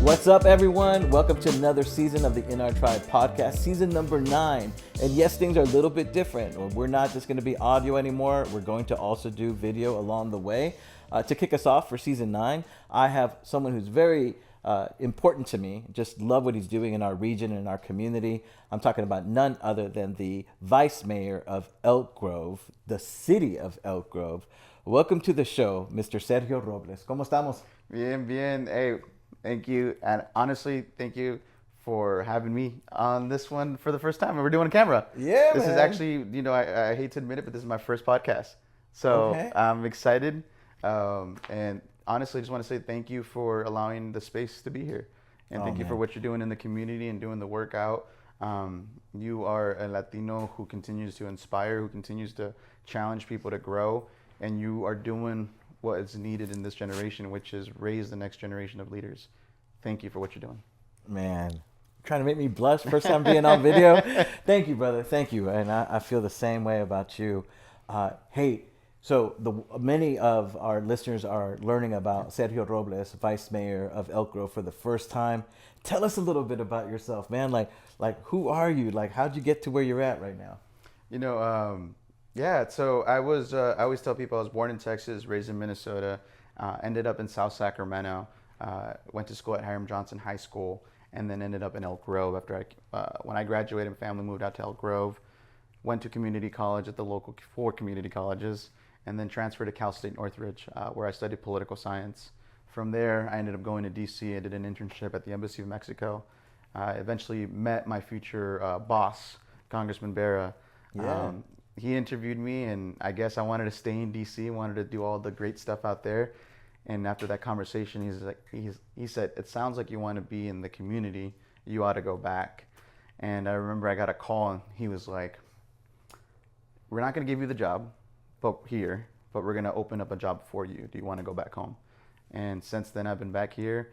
What's up, everyone? Welcome to another season of the In Our Tribe podcast, season number 9. And yes, things are a little bit different. We're not just going to be audio anymore. We're going to also do video along the way. To kick us off for season 9, I have someone who's very important to me. Just love what he's doing in our region and in our community. I'm talking about none other than the Vice Mayor of Elk Grove, the city of Elk Grove. Welcome to the show, Mr. Sergio Robles. ¿Cómo estamos? Bien, bien. Hey, thank you. And honestly, thank you for having me on this one for the first time. We're doing a camera. Yeah, This man. is actually, I hate to admit it, but this is my first podcast. So Okay. I'm excited. And honestly, I just want to say thank you for allowing the space to be here. And thank you for man. what you're doing in the community and doing the workout. You are a Latino who continues to inspire, who continues to challenge people to grow. And you are doing what is needed in this generation, which is raise the next generation of leaders. Thank you for what you're doing. Man, trying to make me blush. First time being on video. Thank you, brother. Thank you. And I feel the same way about you. Hey, so many of our listeners are learning about Sergio Robles, Vice Mayor of Elk Grove, for the first time. Tell us a little bit about yourself, man. Like who are you? Like, how'd you get to where you're at right now? Yeah, so I always tell people I was born in Texas, raised in Minnesota, ended up in South Sacramento, went to school at Hiram Johnson High School, and then ended up in Elk Grove after when I graduated, my family moved out to Elk Grove, went to community college at the local 4 community colleges, and then transferred to Cal State Northridge, where I studied political science. From there, I ended up going to DC. I did an internship at the Embassy of Mexico. I eventually met my future boss, Congressman Berra. Yeah. He interviewed me, and I guess I wanted to stay in DC, wanted to do all the great stuff out there. And after that conversation, he said, "It sounds like you want to be in the community. You ought to go back." And I remember I got a call, and he was like, "We're not going to give you the job, but we're going to open up a job for you. Do you want to go back home?" And since then, I've been back here.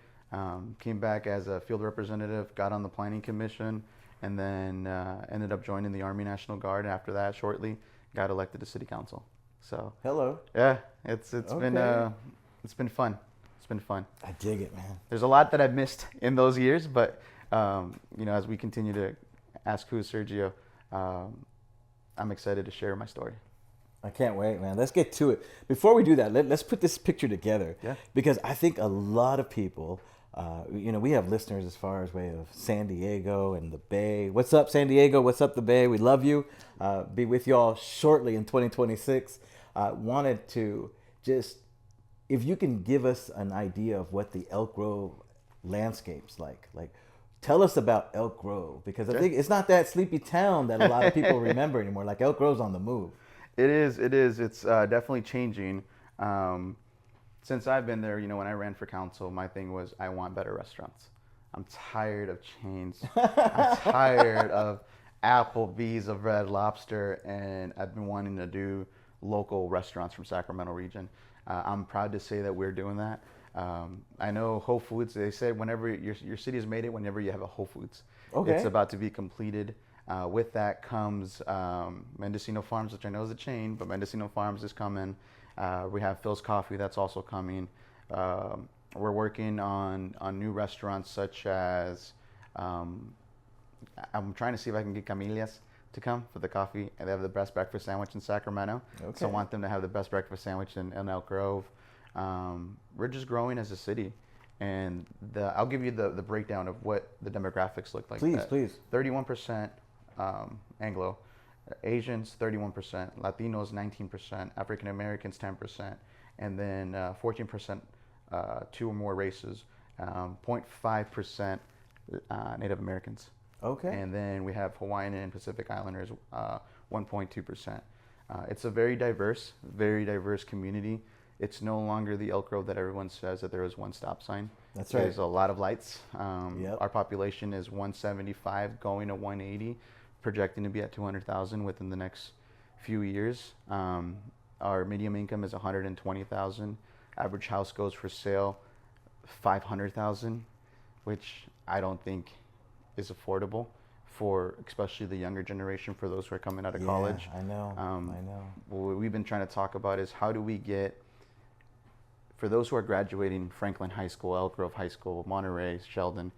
Came back as a field representative, got on the planning commission, and then ended up joining the Army National Guard. And after that, shortly, got elected to city council. So Hello. yeah, it's Okay. been fun. It's been fun. I dig it, man. There's a lot that I've missed in those years, but as we continue to ask who's Sergio, I'm excited to share my story. I can't wait, man. Let's get to it. Before we do that, let's put this picture together. Yeah. Because I think a lot of people, we have listeners as far as way of San Diego and the Bay. What's up, San Diego? What's up, the Bay? We love you. Be with y'all shortly in 2026. Wanted to just, if you can give us an idea of what the Elk Grove landscape's like tell us about Elk Grove, because I think it's not that sleepy town that a lot of people remember anymore. Like, Elk Grove's on the move. It is. It's definitely changing. Since I've been there, when I ran for council, my thing was I want better restaurants. I'm tired of chains. I'm tired of Applebee's, of Red Lobster, and I've been wanting to do local restaurants from Sacramento region. I'm proud to say that we're doing that. I know Whole Foods, they say whenever your city has made it, whenever you have a Whole Foods, Okay. it's about to be completed. With that comes Mendocino Farms, which I know is a chain, but Mendocino Farms is coming. We have Phil's Coffee, that's also coming. We're working on new restaurants such as, I'm trying to see if I can get Camilias to come for the coffee. And they have the best breakfast sandwich in Sacramento. Okay. So I want them to have the best breakfast sandwich in Elk Grove. We're just growing as a city. And I'll give you the breakdown of what the demographics look like. Please. 31% Anglo, Asians 31%, Latinos 19%, African Americans 10%, and then 14% 2 or more races, 0.5% Native Americans. Okay. And then we have Hawaiian and Pacific Islanders, 1.2%. It's a very diverse community. It's no longer the Elk Grove that everyone says that there is one stop sign. That's right. There's a lot of lights. Yep. Our population is 175 going to 180, projecting to be at 200,000 within the next few years. Our median income is 120,000. Average house goes for sale 500,000, which I don't think is affordable for especially the younger generation, for those who are coming out of college. I know. What we've been trying to talk about is how do we get, for those who are graduating Franklin High School, Elk Grove High School, Monterey, Sheldon,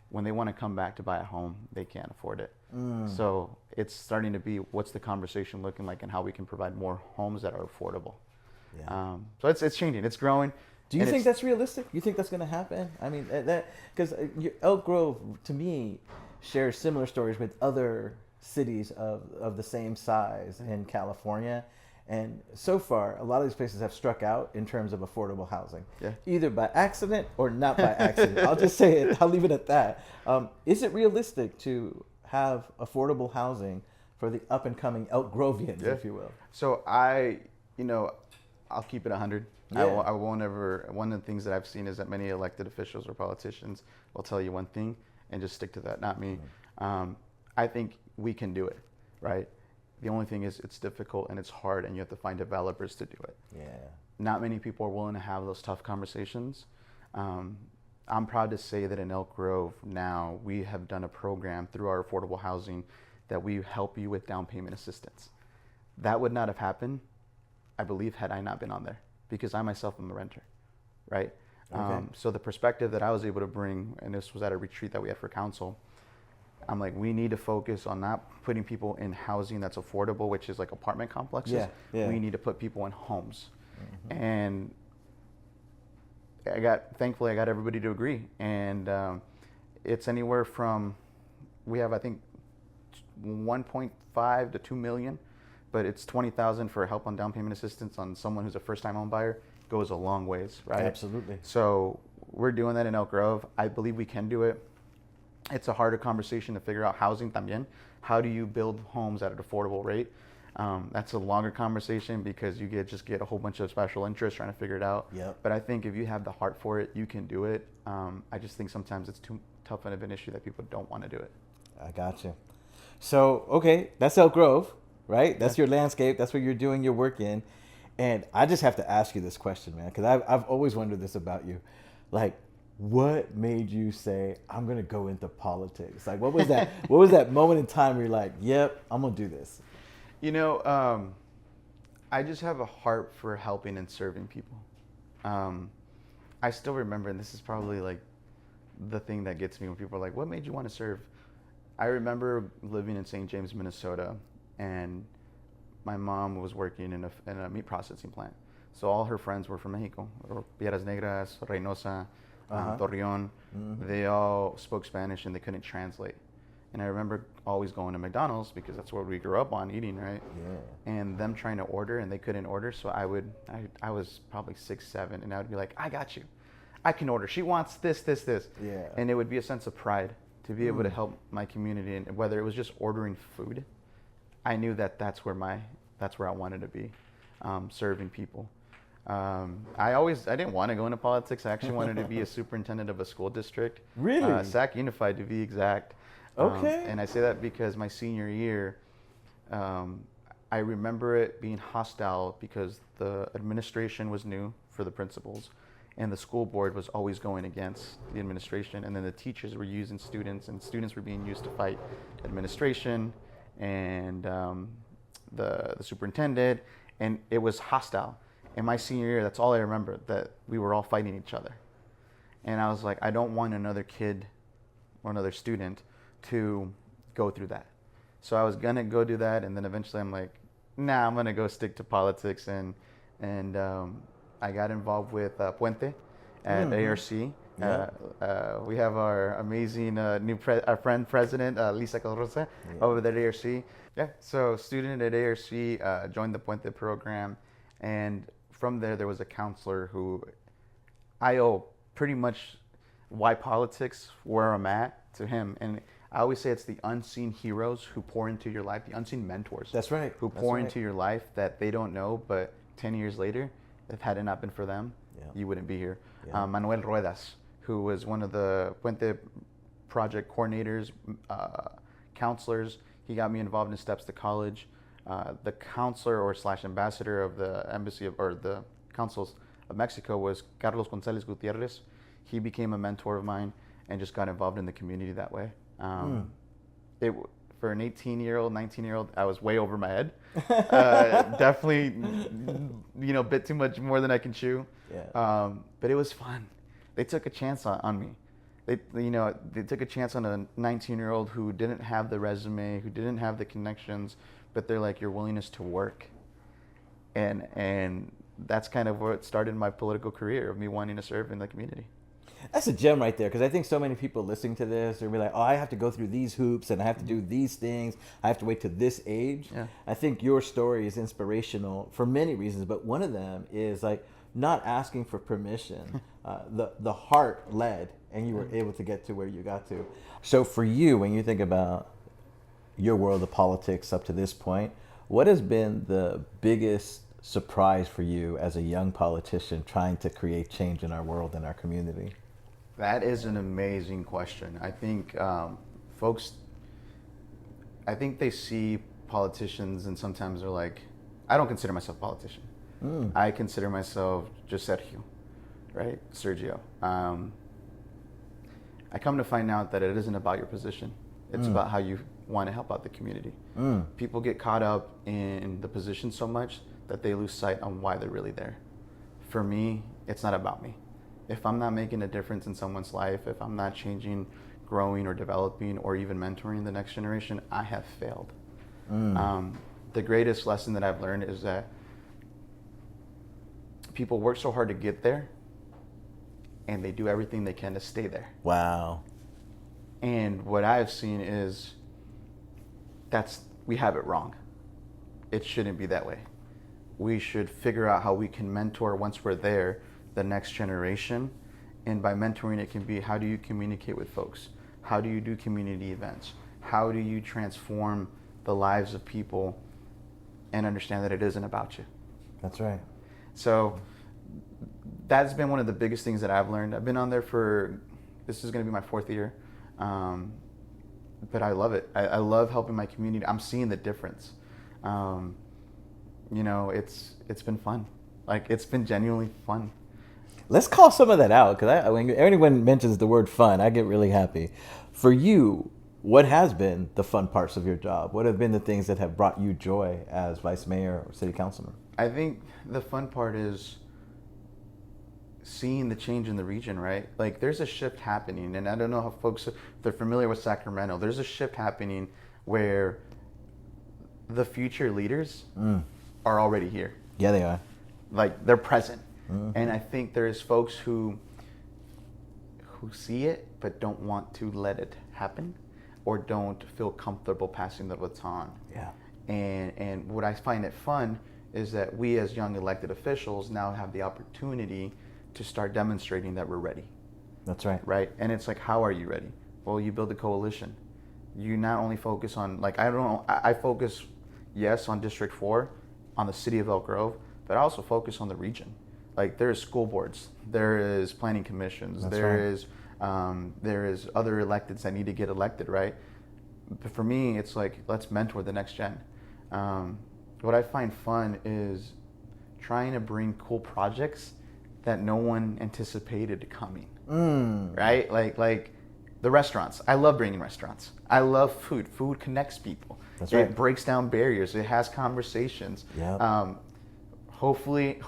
when they want to come back to buy a home, they can't afford it. So it's starting to be, what's the conversation looking like and how we can provide more homes that are affordable. Yeah. So it's changing, it's growing. Do you think that's realistic? You think that's going to happen? I mean, that because Elk Grove, to me, shares similar stories with other cities of the same size in California. And so far, a lot of these places have struck out in terms of affordable housing, either by accident or not by accident. I'll just say it. I'll leave it at that. Is it realistic to have affordable housing for the up and coming Elk Grovians, if you will? So I'll keep it 100. Yeah. I won't ever. One of the things that I've seen is that many elected officials or politicians will tell you one thing and just stick to that. Not me. I think we can do it, right? The only thing is it's difficult and it's hard, and you have to find developers to do it. Yeah. Not many people are willing to have those tough conversations. I'm proud to say that in Elk Grove now we have done a program through our affordable housing that we help you with down payment assistance. That would not have happened, I believe, had I not been on there, because I myself am a renter, right? Okay. So the perspective that I was able to bring, and this was at a retreat that we had for council, I'm like, we need to focus on not putting people in housing that's affordable, which is like apartment complexes. Yeah. We need to put people in homes. And thankfully I got everybody to agree. And it's anywhere from, we have, I think, 1.5 to 2 million, but it's 20,000 for help on down payment assistance on someone who's a first-time home buyer. Goes a long ways, right? Absolutely. So we're doing that in Elk Grove. I believe we can do it. It's a harder conversation to figure out housing también. How do you build homes at an affordable rate? That's a longer conversation because you get a whole bunch of special interests trying to figure it out. Yep. But I think if you have the heart for it, you can do it. I just think sometimes it's too tough of an issue that people don't want to do it. I got you. So, okay, that's Elk Grove, right? That's your landscape. That's where you're doing your work in. And I just have to ask you this question, man, because I've always wondered this about you. Like, what made you say, I'm going to go into politics? Like, what was that? What was that moment in time where you're like, yep, I'm going to do this? You know, I just have a heart for helping and serving people. I still remember, and this is probably like the thing that gets me when people are like, what made you want to serve? I remember living in St. James, Minnesota, and my mom was working in a meat processing plant. So all her friends were from Mexico, or Piedras Negras, Reynosa, Torreon. They all spoke Spanish and they couldn't translate. And I remember always going to McDonald's because that's where we grew up on eating, right? Yeah. And them trying to order and they couldn't order. So I was probably 6, 7, and I would be like, I got you. I can order. She wants this. Yeah. And it would be a sense of pride to be able to help my community. And whether it was just ordering food, I knew that that's where I wanted to be, serving people. I didn't want to go into politics. I actually wanted to be a superintendent of a school district. Really? SAC Unified, to be exact. Okay. And I say that because my senior year, I remember it being hostile because the administration was new for the principals, and the school board was always going against the administration, and then the teachers were using students, and students were being used to fight administration and the superintendent, and it was hostile. In my senior year, that's all I remember, that we were all fighting each other. And I was like, I don't want another kid or another student to go through that. So I was gonna go do that, and then eventually I'm like, nah, I'm gonna go stick to politics, and I got involved with Puente at ARC. Yeah. We have our amazing our friend president, Lisa Calrosa, over at ARC. Yeah, so student at ARC, joined the Puente program, and from there was a counselor who I owe pretty much why politics, where I'm at, to him. And I always say it's the unseen heroes who pour into your life, the unseen mentors. That's right. Who pour into your life that they don't know, but 10 years later, if had it not been for them, you wouldn't be here. Yeah. Manuel Ruedas, who was one of the Puente project coordinators, counselors. He got me involved in Steps to College. The counselor or / ambassador of the embassy or the consuls of Mexico was Carlos González Gutierrez. He became a mentor of mine and just got involved in the community that way. for an 18-year-old, 19-year-old, I was way over my head. Definitely, bit too much more than I can chew. Yeah. But it was fun. They took a chance on me. They took a chance on a 19-year-old who didn't have the resume, who didn't have the connections, but they're like, your willingness to work. And that's kind of where it started my political career, of me wanting to serve in the community. That's a gem right there, because I think so many people listening to this are be like, oh, I have to go through these hoops and I have to do these things. I have to wait to this age. Yeah. I think your story is inspirational for many reasons, but one of them is like not asking for permission. The heart led, and you were able to get to where you got to. So for you, when you think about your world of politics up to this point, what has been the biggest surprise for you as a young politician trying to create change in our world and our community? That is an amazing question. I think folks, I think they see politicians and sometimes they're like, I don't consider myself a politician. I consider myself just Sergio, right? Sergio. I come to find out that it isn't about your position. It's about how you want to help out the community. People get caught up in the position so much that they lose sight on why they're really there. For me, it's not about me. If I'm not making a difference in someone's life, if I'm not changing, growing, or developing, or even mentoring the next generation, I have failed. The greatest lesson that I've learned is that people work so hard to get there, and they do everything they can to stay there. Wow. And what I've seen is we have it wrong. It shouldn't be that way. We should figure out how we can mentor once we're there the next generation. And by mentoring, it can be, how do you communicate with folks? How do you do community events? How do you transform the lives of people and understand that it isn't about you? That's right. So that's been one of the biggest things that I've learned. I've been on there this is going to be my 4th year. But I love it. I love helping my community. I'm seeing the difference. It's been fun. Like, it's been genuinely fun. Let's call some of that out, because when anyone mentions the word fun, I get really happy. For you, what has been the fun parts of your job? What have been the things that have brought you joy as vice mayor or city councilman? I think the fun part is seeing the change in the region, right? Like, there's a shift happening, and I don't know how folks, if they're familiar with Sacramento, there's a shift happening where the future leaders are already here. Yeah, they are. Like, they're present. And I think there's folks who see it but don't want to let it happen, or don't feel comfortable passing the baton. Yeah. And what I find it fun is that we as young elected officials now have the opportunity to start demonstrating that we're ready. That's right. Right? And it's like, how are you ready? Well, you build a coalition. You not only focus on, like, I focus, yes, on District 4, on the city of Elk Grove, but I also focus on the region. Like, there is school boards, there is planning commissions, That's there right. there is other electeds that need to get elected, right? But for me, it's like, let's mentor the next gen. What I find fun is trying to bring cool projects that no one anticipated coming, right? Like the restaurants. I love bringing restaurants. I love food. Food connects people. That's It right. breaks down barriers. It has conversations. Yeah. Hopefully,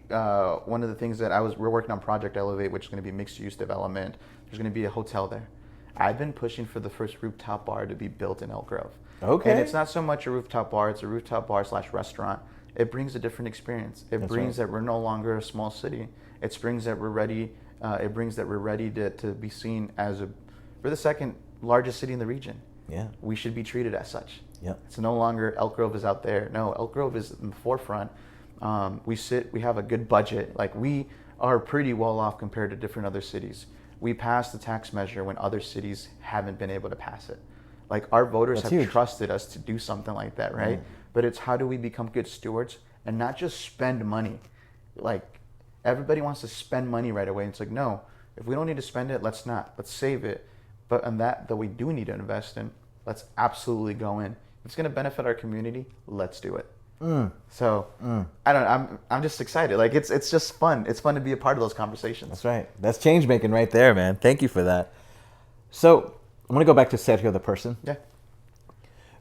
one of the things that we're working on Project Elevate, which is going to be mixed use development. There's going to be a hotel there. I've been pushing for the first rooftop bar to be built in Elk Grove. Okay. And it's not so much a rooftop bar, it's a rooftop bar / restaurant. It brings a different experience. It brings that we're no longer a small city. It brings that we're ready. To be seen as we're the second largest city in the region. Yeah. We should be treated as such. Yeah. It's no longer Elk Grove is out there. No, Elk Grove is in the forefront. We have a good budget. Like, we are pretty well off compared to different other cities. We passed the tax measure when other cities haven't been able to pass it. Like, our voters That's have huge. trusted us to do something like that, right? But it's, how do we become good stewards and not just spend money? Like, everybody wants to spend money right away. And it's like, no, if we don't need to spend it, let's not. Let's save it. But on that we do need to invest in, let's absolutely go in. If it's going to benefit our community, let's do it. So I'm just excited. Like, it's just fun. It's fun to be a part of those conversations. That's right. That's change making right there, man. Thank you for that. So I'm going to go back to Sergio the person. Yeah.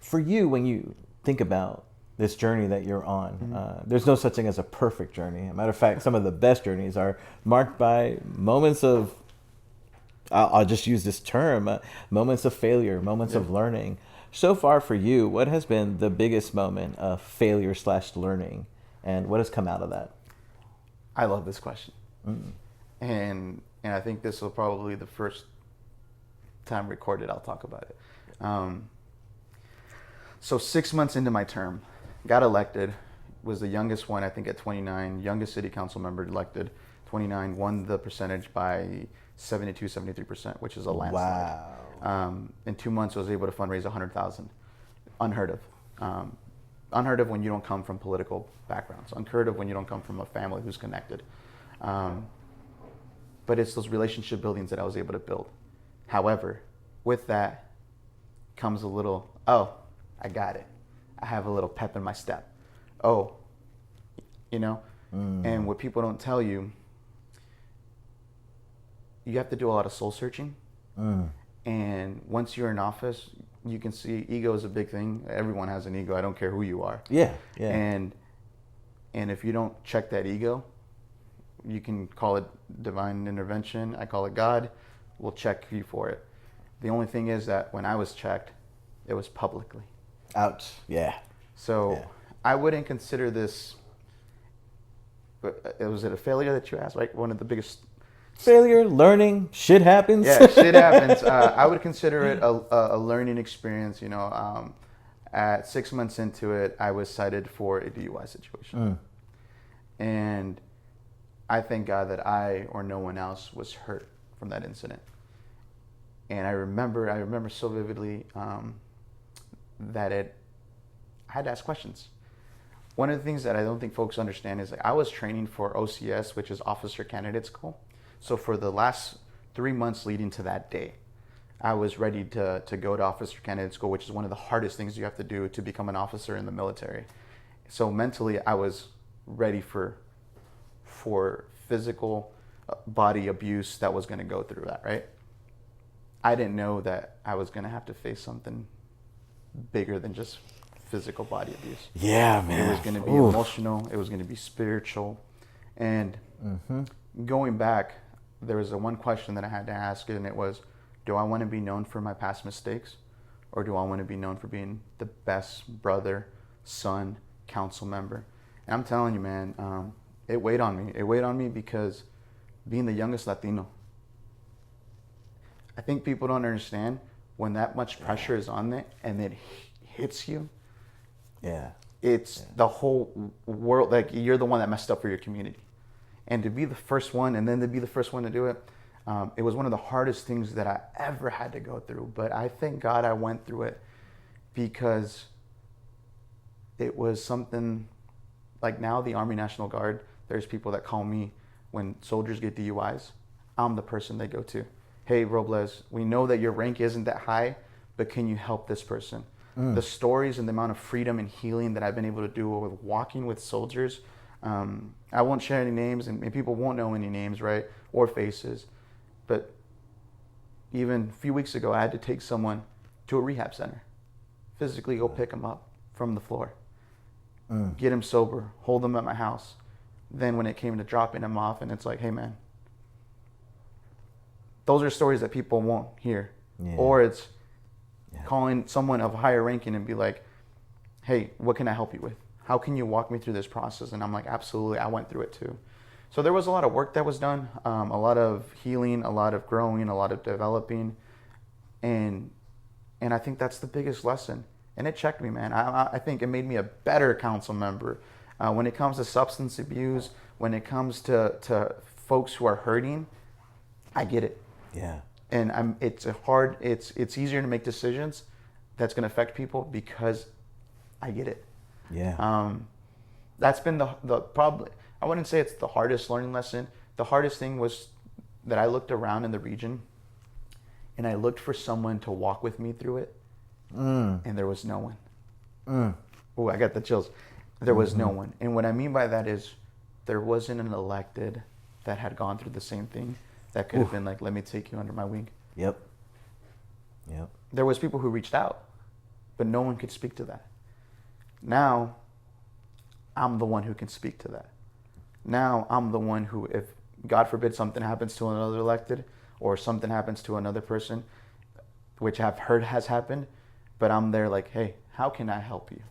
For you, when you think about this journey that you're on, there's no such thing as a perfect journey. As a matter of fact, some of the best journeys are marked by moments of, I'll just use this term, moments of failure, moments of learning. So far for you, what has been the biggest moment of failure / learning, and what has come out of that? I love this question. And I think this will probably the first time recorded I'll talk about it. So 6 months into my term, got elected, was the youngest one, I think at 29, youngest city council member elected, 29, won the percentage by 72, 73%, which is a landslide. Wow. In 2 months, I was able to fundraise 100,000. Unheard of. Unheard of when you don't come from political backgrounds. Unheard of when you don't come from a family who's connected. But it's those relationship buildings that I was able to build. However, with that comes a little, I got it. I have a little pep in my step. And what people don't tell you, you have to do a lot of soul searching. And once you're in office, you can see ego is a big thing. Everyone has an ego. I don't care who you are. Yeah. And if you don't check that ego, you can call it divine intervention. I call it God. We'll check you for it. The only thing is that when I was checked, it was publicly. Ouch. Yeah. So I wouldn't consider this. Was it a failure that you asked? Like one of the biggest. Failure, learning, shit happens. Yeah, shit happens. I would consider it a learning experience. At 6 months into it, I was cited for a DUI situation, and I thank God that I or no one else was hurt from that incident. And I remember so vividly that I had to ask questions. One of the things that I don't think folks understand is I was training for OCS, which is Officer Candidate School. So for the last 3 months leading to that day, I was ready to go to Officer Candidate School, which is one of the hardest things you have to do to become an officer in the military. So mentally, I was ready for physical body abuse that was going to go through that, right? I didn't know that I was going to have to face something bigger than just physical body abuse. Yeah, man. It was going to be emotional. It was going to be spiritual. And going back, there was one question that I had to ask, and it was, do I want to be known for my past mistakes, or do I want to be known for being the best brother, son, council member? And I'm telling you, man, it weighed on me. It weighed on me because being the youngest Latino, I think people don't understand when that much pressure is on it and it hits you. It's the whole world. Like, you're the one that messed up for your community. And to be the first one, and then to be the first one to do it, it was one of the hardest things that I ever had to go through. But I thank God I went through it, because it was something like, now the Army National Guard, there's people that call me when soldiers get DUIs. I'm the person they go to. Hey, Robles, we know that your rank isn't that high, but can you help this person? The stories and the amount of freedom and healing that I've been able to do with walking with soldiers. I won't share any names, and people won't know any names, right, or faces. But even a few weeks ago, I had to take someone to a rehab center, physically go pick them up from the floor, get them sober, hold them at my house. Then when it came to dropping them off, and it's like, hey, man, those are stories that people won't hear. Or it's calling someone of higher ranking and be like, hey, what can I help you with? How can you walk me through this process? And I'm like, absolutely, I went through it too. So there was a lot of work that was done, a lot of healing, a lot of growing, a lot of developing. And I think that's the biggest lesson. And it checked me, man. I think it made me a better council member. When it comes to substance abuse, when it comes to folks who are hurting, I get it. And it's easier to make decisions that's going to affect people because I get it. That's been the probably, I wouldn't say it's the hardest learning lesson. The hardest thing was that I looked around in the region and I looked for someone to walk with me through it, and there was no one. Oh, I got the chills. There was no one. And what I mean by that is there wasn't an elected that had gone through the same thing that could have been like, let me take you under my wing. There was people who reached out, but no one could speak to that. Now, I'm the one who can speak to that. Now, I'm the one who, if God forbid something happens to another elected or something happens to another person, which I've heard has happened, but I'm there like, hey, how can I help you?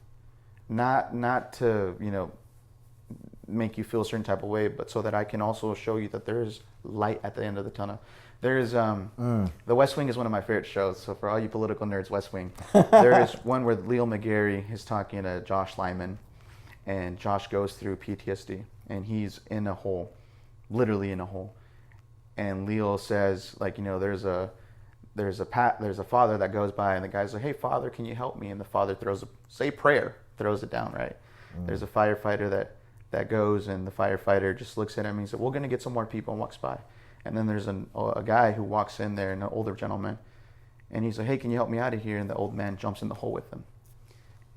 Not to, make you feel a certain type of way, but so that I can also show you that there is light at the end of the tunnel. There is The West Wing is one of my favorite shows. So for all you political nerds, West Wing, there is one where Leo McGarry is talking to Josh Lyman, and Josh goes through PTSD, and he's in a hole, literally in a hole. And Leo says, like, there's a father that goes by, and the guy's like, hey, Father, can you help me? And the father throws it down, right? There's a firefighter that goes, and the firefighter just looks at him and he said, we're going to get some more people, and walks by. And then there's a guy who walks in there, an older gentleman, and he's like, hey, can you help me out of here? And the old man jumps in the hole with him.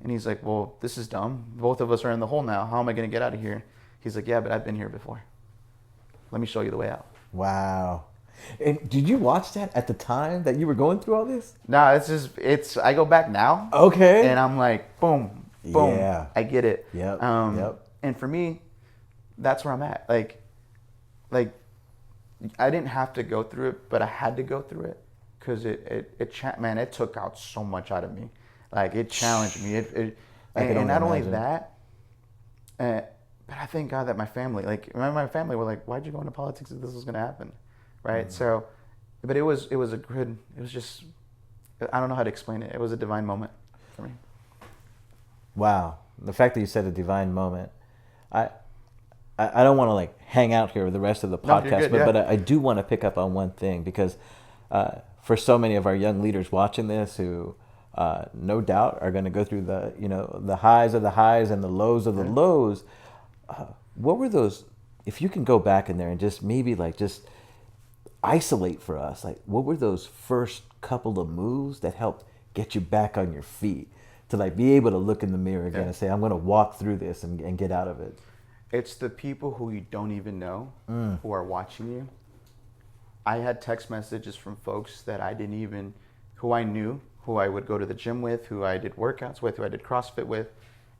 And he's like, well, this is dumb. Both of us are in the hole now. How am I going to get out of here? He's like, yeah, but I've been here before. Let me show you the way out. Wow. And did you watch that at the time that you were going through all this? No, I go back now. Okay. And I'm like, boom, boom. Yeah. I get it. Yep. And for me, that's where I'm at. Like, I didn't have to go through it, but I had to go through it because it took out so much out of me. Like, it challenged me. And not only that, but I thank God that my family were like, why'd you go into politics if this was going to happen? Right? So, but it was just, I don't know how to explain it. It was a divine moment for me. Wow. The fact that you said a divine moment, I don't want to like hang out here with the rest of the podcast, no, you're good, but I do want to pick up on one thing because for so many of our young leaders watching this who no doubt are going to go through the highs of the highs and the lows of the lows, what were those, if you can go back in there and just maybe like just isolate for us, like what were those first couple of moves that helped get you back on your feet to like be able to look in the mirror again and say, I'm going to walk through this and get out of it? It's the people who you don't even know who are watching you. I had text messages from folks that who I knew, who I would go to the gym with, who I did workouts with, who I did CrossFit with,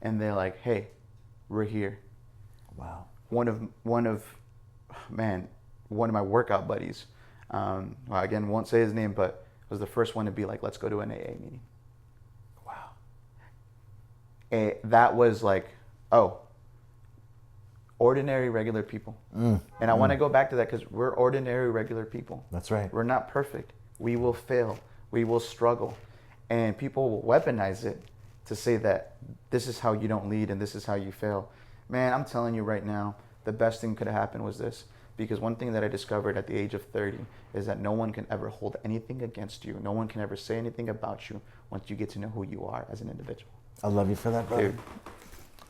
and they're like, hey, we're here. Wow. One of my workout buddies, again, won't say his name, but was the first one to be like, let's go to an AA meeting. Wow. That was like, ordinary, regular people. And I want to go back to that because we're ordinary, regular people. That's right. We're not perfect. We will fail. We will struggle. And people will weaponize it to say that this is how you don't lead and this is how you fail. Man, I'm telling you right now, the best thing could have happened was this. Because one thing that I discovered at the age of 30 is that no one can ever hold anything against you. No one can ever say anything about you once you get to know who you are as an individual. I love you for that, brother. Dude.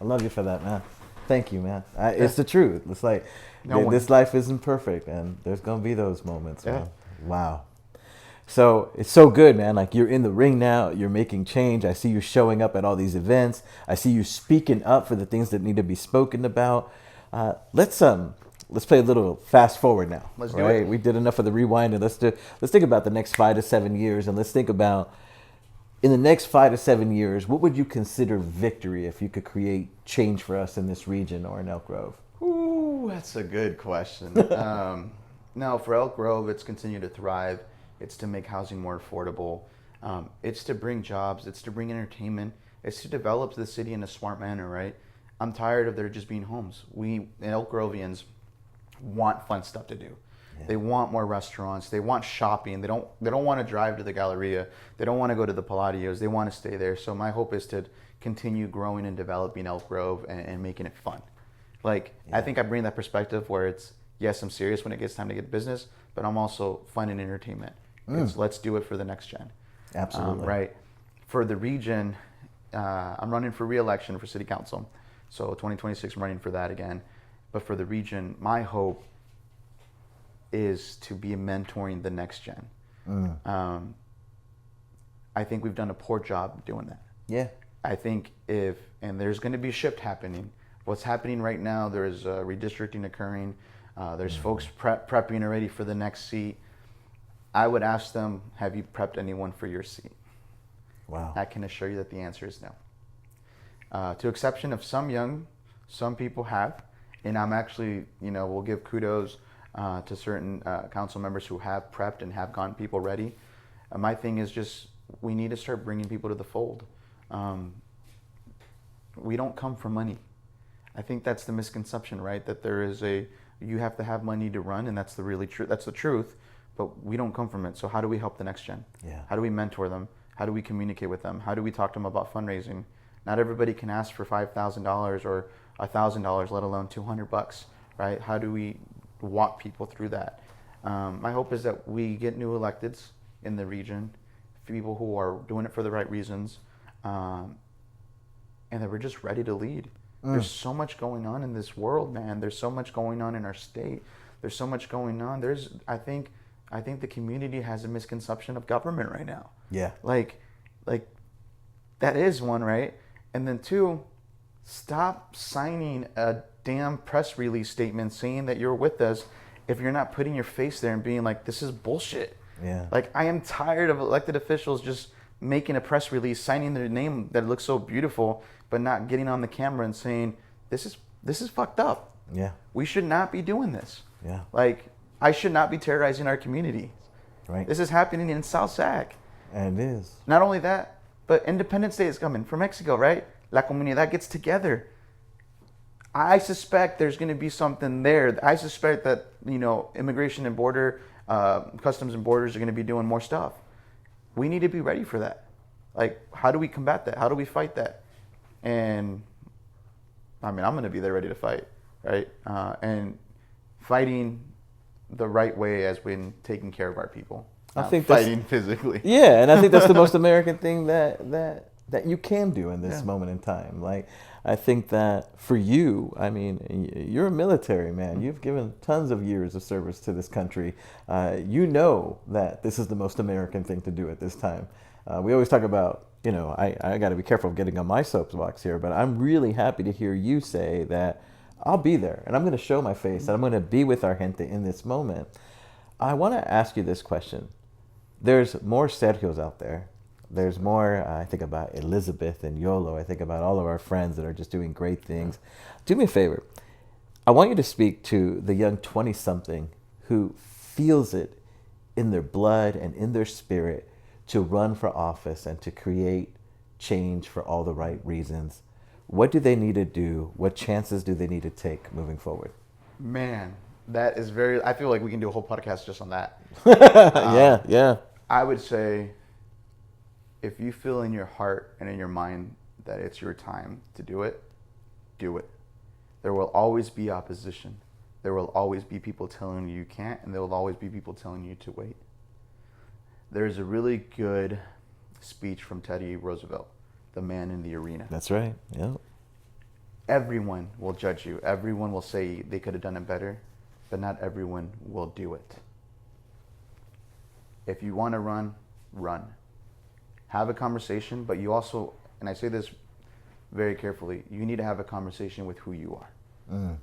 I love you for that, man. Thank you, man. It's the truth. It's like this life isn't perfect, and there's gonna be those moments, man. Wow. So it's so good, man. Like you're in the ring now. You're making change. I see you showing up at all these events. I see you speaking up for the things that need to be spoken about. Let's play a little fast forward now. Let's do it. We did enough of the rewind, and let's think about the next 5 to 7 years, and let's think about in the next 5 to 7 years, what would you consider victory if you could create change for us in this region or in Elk Grove? Ooh, that's a good question. No, for Elk Grove, it's continue to thrive. It's to make housing more affordable. It's to bring jobs. It's to bring entertainment. It's to develop the city in a smart manner, right? I'm tired of there just being homes. We, Elk Grovians, want fun stuff to do. Yeah. They want more restaurants. They want shopping. They don't want to drive to the Galleria. They don't want to go to the Palladios. They want to stay there. So my hope is to continue growing and developing Elk Grove and making it fun. I think I bring that perspective where it's, yes, I'm serious when it gets time to get business, but I'm also fun and entertainment. It's let's do it for the next gen. Absolutely. Right. For the region, I'm running for re-election for city council. So 2026, I'm running for that again. But for the region, my hope is to be mentoring the next gen. I think we've done a poor job doing that. Yeah. I think and there's going to be a shift happening. What's happening right now, there's redistricting occurring. There's folks prepping already for the next seat. I would ask them, have you prepped anyone for your seat? Wow. I can assure you that the answer is no. To exception of some people have, and I'm actually, we'll give kudos to certain council members who have prepped and have gotten people ready. My thing is just, we need to start bringing people to the fold. We don't come for money. I think that's the misconception, right? That you have to have money to run, and that's the truth, but we don't come from it. So how do we help the next gen? Yeah. How do we mentor them? How do we communicate with them? How do we talk to them about fundraising? Not everybody can ask for $5,000 or $1,000, let alone $200, right? How do we walk people through that? My hope is that we get new electeds in the region, people who are doing it for the right reasons, and that we're just ready to lead. There's so much going on in this world, man. There's so much going on in our state. There's so much going on. I think the community has a misconception of government right now. Yeah. Like that is one, right? And then two, stop signing a damn press release statement saying that you're with us if you're not putting your face there and being like, this is bullshit. Yeah. Like, I am tired of elected officials just making a press release, signing their name that looks so beautiful, but not getting on the camera and saying, this is fucked up. Yeah. We should not be doing this. Yeah. Like, I should not be terrorizing our community. Right. This is happening in South Sac. And it is. Not only that, but Independence Day is coming for Mexico, right? La Comunidad gets together. I suspect there's going to be something there. I suspect that, immigration and border, customs and borders are going to be doing more stuff. We need to be ready for that. Like, how do we combat that? How do we fight that? And I'm going to be there ready to fight, right? And fighting the right way as when taking care of our people. I think fighting physically. Yeah, and I think that's the most American thing that you can do in this moment in time. Like, I think that for you, I mean, you're a military man. You've given tons of years of service to this country. You know that this is the most American thing to do at this time. We always talk about, I got to be careful of getting on my soapbox here, but I'm really happy to hear you say that I'll be there and I'm going to show my face and I'm going to be with our gente in this moment. I want to ask you this question. There's more Sergios out there. There's more, I think about Elizabeth and Yolo. I think about all of our friends that are just doing great things. Do me a favor. I want you to speak to the young 20-something who feels it in their blood and in their spirit to run for office and to create change for all the right reasons. What do they need to do? What chances do they need to take moving forward? Man, that is I feel like we can do a whole podcast just on that. Yeah. I would say, if you feel in your heart and in your mind that it's your time to do it, do it. There will always be opposition. There will always be people telling you can't, and there will always be people telling you to wait. There's a really good speech from Teddy Roosevelt, the man in the arena. That's right. Yeah. Everyone will judge you. Everyone will say they could have done it better, but not everyone will do it. If you want to run, run. Have a conversation, but you also, and I say this very carefully, you need to have a conversation with who you are.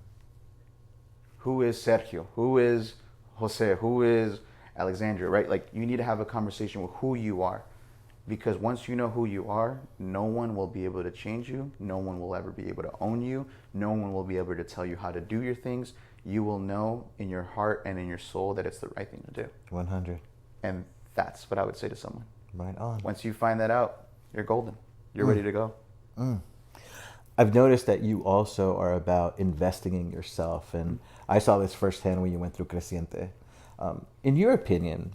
Who is Sergio? Who is Jose? Who is Alexandria, right? Like, you need to have a conversation with who you are. Because once you know who you are, no one will be able to change you. No one will ever be able to own you. No one will be able to tell you how to do your things. You will know in your heart and in your soul that it's the right thing to do. 100. And that's what I would say to someone. Right on. Once you find that out, you're golden. You're ready to go. I've noticed that you also are about investing in yourself. And I saw this firsthand when you went through Creciente. In your opinion,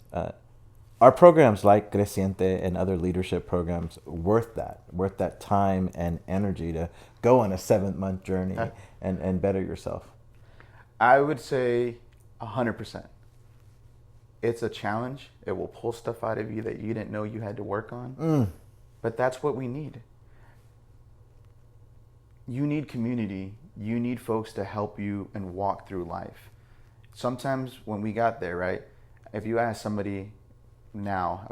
are programs like Creciente and other leadership programs worth that time and energy to go on a 7-month journey and better yourself? I would say 100%. It's a challenge. It will pull stuff out of you that you didn't know you had to work on. But that's what we need. You need community. You need folks to help you and walk through life. Sometimes when we got there, right, if you ask somebody now,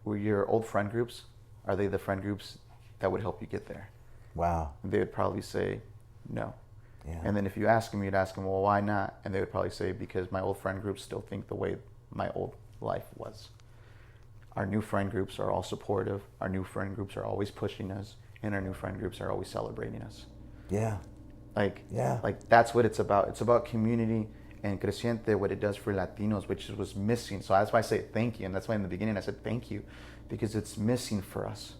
were your old friend groups, are they the friend groups that would help you get there? Wow. They would probably say no. Yeah. And then if you ask them, you'd ask them, well, why not? And they would probably say, because my old friend groups still think the way my old life was. Our new friend groups are all supportive. Our new friend groups are always pushing us, and our new friend groups are always celebrating us. Yeah. Like that's what it's about. It's about community and Creciente, what it does for Latinos, which was missing. So that's why I say thank you, and that's why in the beginning I said thank you, because it's missing for us.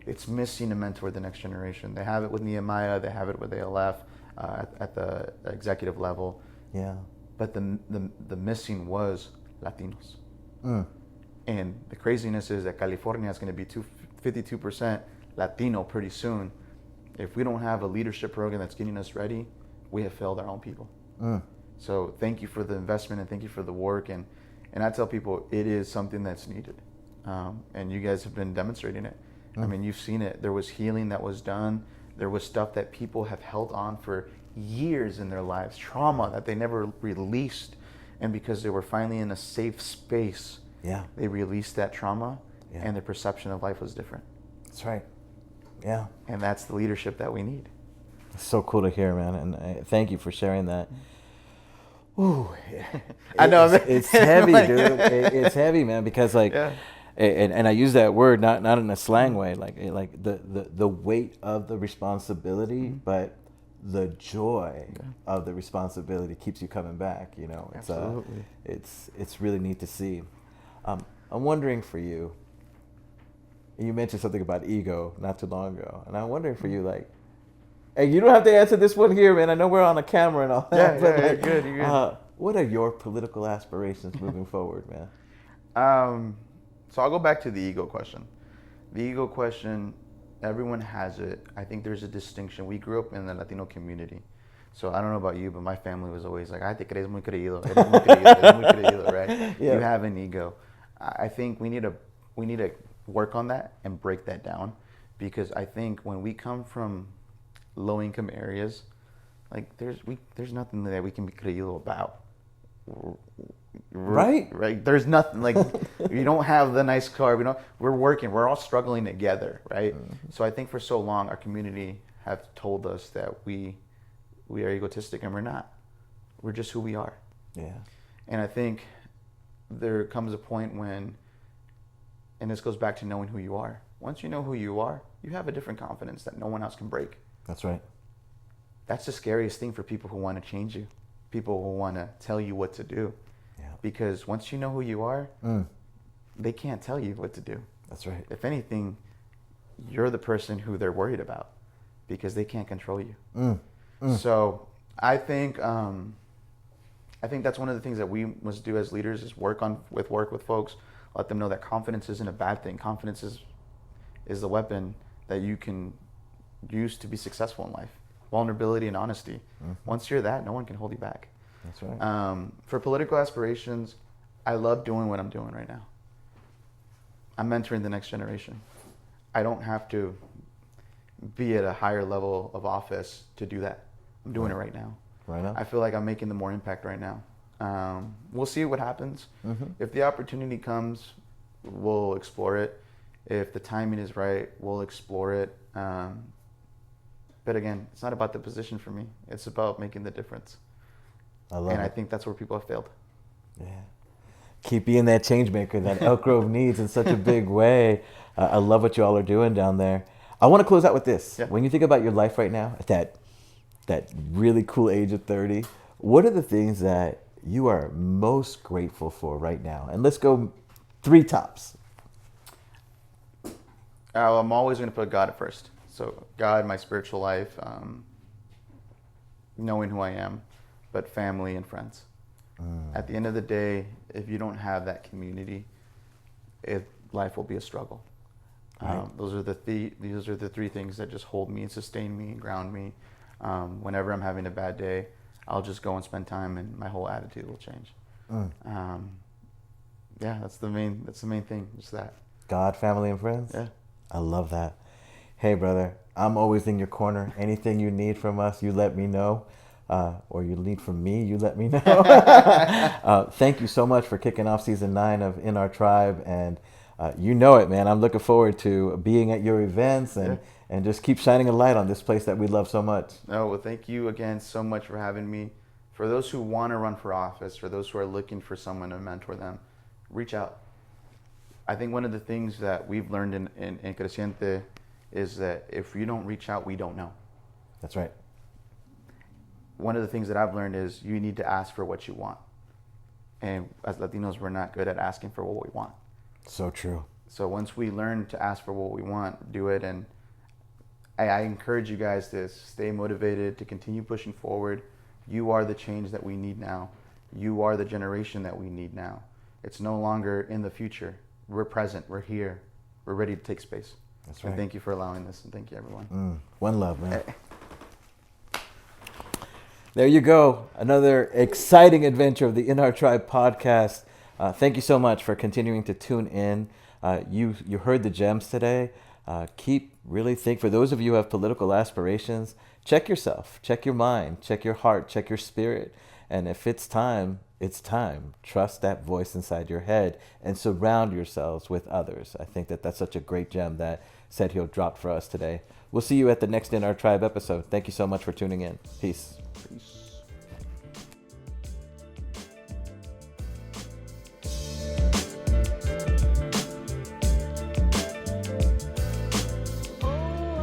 It's missing to mentor the next generation. They have it with Nehemiah. They have it with ALF at the executive level. Yeah. But the missing was Latinos. Mm. And the craziness is that California is going to be 52% Latino pretty soon. If we don't have a leadership program that's getting us ready, we have failed our own people. Mm. So thank you for the investment and thank you for the work. And I tell people it is something that's needed. And you guys have been demonstrating it. I mean, you've seen it. There was healing that was done. There was stuff that people have held on for years in their lives, trauma that they never released. And because they were finally in a safe space, they released that trauma, and their perception of life was different. That's right. Yeah. And that's the leadership that we need. It's so cool to hear, man. And thank you for sharing that. Ooh, I know. It's heavy, dude. It's heavy, man, because like, and I use that word not in a slang way, like the weight of the responsibility, but the joy of the responsibility keeps you coming back. You know, it's Absolutely. It's really neat to see. I'm wondering for you. You mentioned something about ego not too long ago, and I'm wondering for you, like, hey, you don't have to answer this one here, man. I know we're on a camera and all that. But like, you're good. What are your political aspirations moving forward, man? So I'll go back to the ego question. The ego question, everyone has it. I think there's a distinction. We grew up in the Latino community. So I don't know about you, but my family was always like, ay, te crees muy creído, eres muy creído, right? Yeah. You have an ego. I think we need to work on that and break that down, because I think when we come from low income areas, like there's nothing that we can be creído about. Right. There's nothing like you don't have the nice car. We're working. We're all struggling together, right? Mm-hmm. So I think for so long our community have told us that we are egotistic, and we're not. We're just who we are. Yeah. And I think there comes a point when, and this goes back to knowing who you are. Once you know who you are, you have a different confidence that no one else can break. That's right. That's the scariest thing for people who want to change you, people who want to tell you what to do. Yeah. Because once you know who you are, they can't tell you what to do. That's right. If anything, you're the person who they're worried about, because they can't control you. So I think that's one of the things that we must do as leaders is work with folks, let them know that confidence isn't a bad thing. Confidence is the weapon that you can use to be successful in life. Vulnerability and honesty. Mm-hmm. Once you're that, no one can hold you back. That's right. For political aspirations, I love doing what I'm doing right now. I'm mentoring the next generation. I don't have to be at a higher level of office to do that. I'm doing it right now. Right now. I feel like I'm making the more impact right now. We'll see what happens. Mm-hmm. If the opportunity comes, we'll explore it. If the timing is right, we'll explore it. But again, it's not about the position for me. It's about making the difference. I think that's where people have failed. Yeah. Keep being that change maker that Elk Grove needs in such a big way. I love what you all are doing down there. I want to close out with this. Yeah. When you think about your life right now, at that really cool age of 30, what are the things that you are most grateful for right now? And let's go 3 tops. I'm always going to put God at first. So God, my spiritual life, knowing who I am, but family and friends. At the end of the day, if you don't have that community, life will be a struggle. Right. Those are the 3 things that just hold me and sustain me and ground me. Whenever I'm having a bad day, I'll just go and spend time, and my whole attitude will change. That's the main thing. Just that. God, family, and friends. Yeah, I love that. Hey, brother, I'm always in your corner. Anything you need from us, you let me know. Or you need from me, you let me know. Thank you so much for kicking off season 9 of In Our Tribe. And you know it, man. I'm looking forward to being at your events and just keep shining a light on this place that we love so much. Oh, well, thank you again so much for having me. For those who want to run for office, for those who are looking for someone to mentor them, reach out. I think one of the things that we've learned in Creciente is that if you don't reach out, we don't know. That's right. One of the things that I've learned is you need to ask for what you want. And as Latinos, we're not good at asking for what we want. So true. So once we learn to ask for what we want, do it. And I encourage you guys to stay motivated, to continue pushing forward. You are the change that we need now. You are the generation that we need now. It's no longer in the future. We're present. We're here. We're ready to take space. That's right. And thank you for allowing this, and thank you, everyone. One love, man. There you go. Another exciting adventure of the In Our Tribe podcast. Thank you so much for continuing to tune in. You heard the gems today. Keep really think. For those of you who have political aspirations, check yourself, check your mind, check your heart, check your spirit. And if it's time, it's time. Trust that voice inside your head and surround yourselves with others. I think that that's such a great gem that Sergio dropped for us today. We'll see you at the next In Our Tribe episode. Thank you so much for tuning in. Peace. Peace.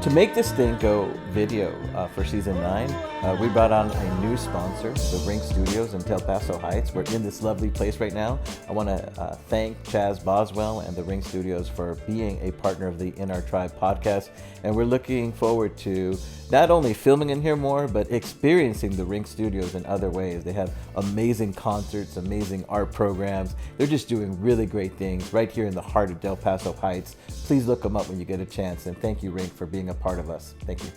To make this thing go video for season 9, we brought on a new sponsor, the Ring Studios in Del Paso Heights. We're in this lovely place right now. I want to thank Chaz Boswell and the Ring Studios for being a partner of the In Our Tribe podcast. And we're looking forward to not only filming in here more, but experiencing the Ring Studios in other ways. They have amazing concerts, amazing art programs. They're just doing really great things right here in the heart of Del Paso Heights. Please look them up when you get a chance. And thank you, Ring, for being a part of us. Thank you.